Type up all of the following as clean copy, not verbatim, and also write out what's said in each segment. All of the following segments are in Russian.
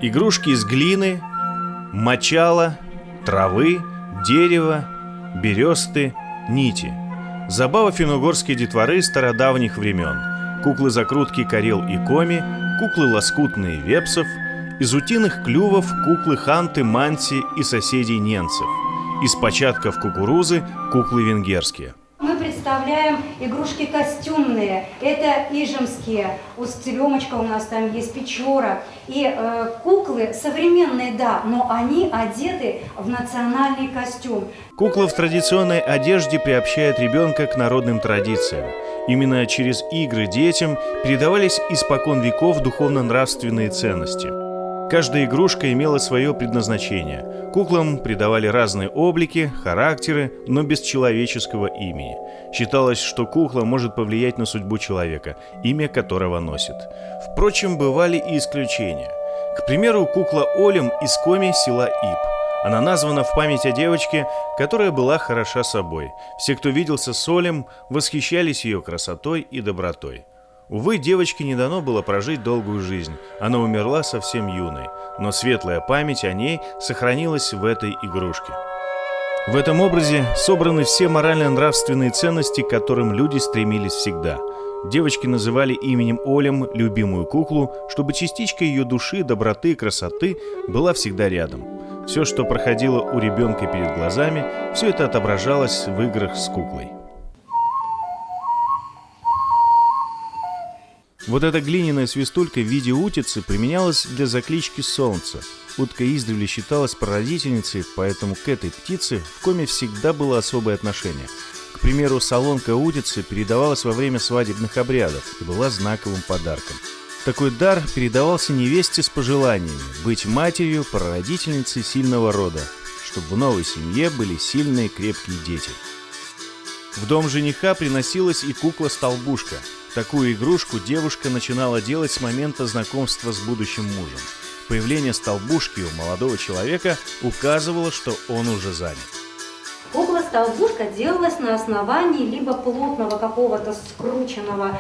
Игрушки из глины, мочала, травы, дерева, бересты, нити. Забава финно-угорской детворы стародавних времен. Куклы-закрутки Карел и Коми, куклы лоскутные Вепсов, из утиных клювов куклы Ханты, Манси и соседей ненцев. Из початков кукурузы куклы венгерские. Мы представляем игрушки костюмные. Это ижемские. Цыремочка у нас там есть, Печора. И куклы современные, да, но они одеты в национальный костюм. Кукла в традиционной одежде приобщает ребенка к народным традициям. Именно через игры детям передавались испокон веков духовно-нравственные ценности. Каждая игрушка имела свое предназначение. Куклам придавали разные облики, характеры, но без человеческого имени. Считалось, что кукла может повлиять на судьбу человека, имя которого носит. Впрочем, бывали и исключения. К примеру, кукла Олем из Коми села Ип. Она названа в память о девочке, которая была хороша собой. Все, кто виделся с Олем, восхищались ее красотой и добротой. Увы, девочке не дано было прожить долгую жизнь. Она умерла совсем юной, но светлая память о ней сохранилась в этой игрушке. В этом образе собраны все морально-нравственные ценности, к которым люди стремились всегда. Девочки называли именем Олем любимую куклу, чтобы частичка ее души, доброты и красоты была всегда рядом. Все, что проходило у ребенка перед глазами, все это отображалось в играх с куклой. Вот эта глиняная свистулька в виде утицы применялась для заклички солнца. Утка издревле считалась прародительницей, поэтому к этой птице в Коми всегда было особое отношение. К примеру, солонка утицы передавалась во время свадебных обрядов и была знаковым подарком. Такой дар передавался невесте с пожеланиями быть матерью, прародительницей сильного рода, чтобы в новой семье были сильные крепкие дети. В дом жениха приносилась и кукла-столбушка. Такую игрушку девушка начинала делать с момента знакомства с будущим мужем. Появление столбушки у молодого человека указывало, что он уже занят. Кукла-столбушка делалась на основании либо плотного какого-то скрученного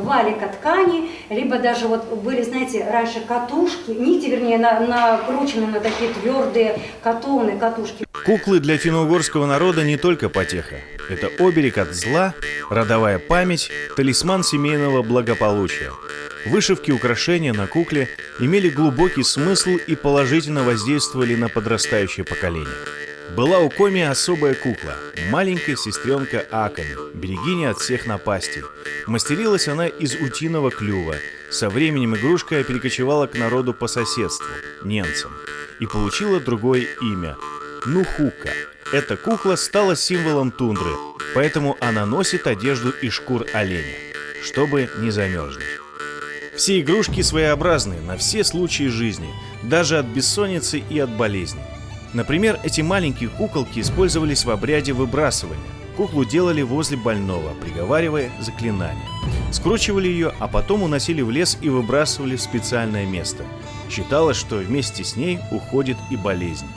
валика ткани, либо даже вот были, знаете, раньше катушки, нити, вернее, накручены на такие твердые катоны, катушки. Куклы для финно-угорского народа не только потеха. Это оберег от зла, родовая память, талисман семейного благополучия. Вышивки и украшения на кукле имели глубокий смысл и положительно воздействовали на подрастающее поколение. Была у Коми особая кукла, маленькая сестренка Аками, берегиня от всех напастей. Мастерилась она из утиного клюва. Со временем игрушка перекочевала к народу по соседству, ненцам, и получила другое имя – Нухука. Эта кукла стала символом тундры, поэтому она носит одежду из шкур оленя, чтобы не замерзнуть. Все игрушки своеобразны на все случаи жизни, даже от бессонницы и от болезней. Например, эти маленькие куколки использовались в обряде выбрасывания. Куклу делали возле больного, приговаривая заклинания. Скручивали ее, а потом уносили в лес и выбрасывали в специальное место. Считалось, что вместе с ней уходит и болезнь.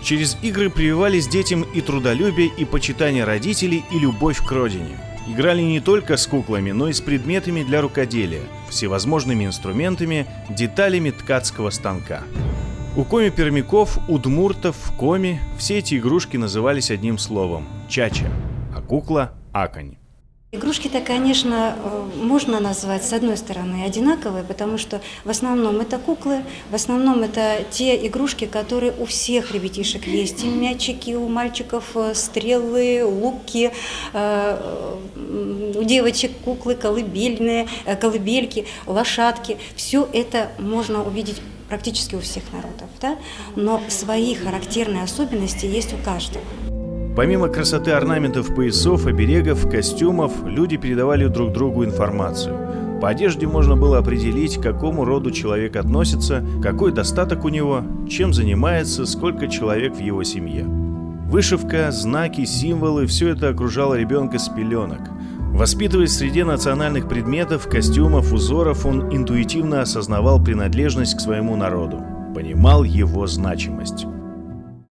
Через игры прививались детям и трудолюбие, и почитание родителей, и любовь к родине. Играли не только с куклами, но и с предметами для рукоделия, всевозможными инструментами, деталями ткацкого станка. У коми-пермяков, удмуртов, коми все эти игрушки назывались одним словом – чача, а кукла – акань. Игрушки-то, конечно, можно назвать, с одной стороны, одинаковые, потому что в основном это куклы, в основном это те игрушки, которые у всех ребятишек есть. И мячики, у мальчиков стрелы, луки, у девочек куклы колыбельные, колыбельки, лошадки. Все это можно увидеть практически у всех народов, да? Но свои характерные особенности есть у каждого. Помимо красоты орнаментов, поясов, оберегов, костюмов, люди передавали друг другу информацию. По одежде можно было определить, к какому роду человек относится, какой достаток у него, чем занимается, сколько человек в его семье. Вышивка, знаки, символы – все это окружало ребенка с пеленок. Воспитываясь в среде национальных предметов, костюмов, узоров, он интуитивно осознавал принадлежность к своему народу, понимал его значимость.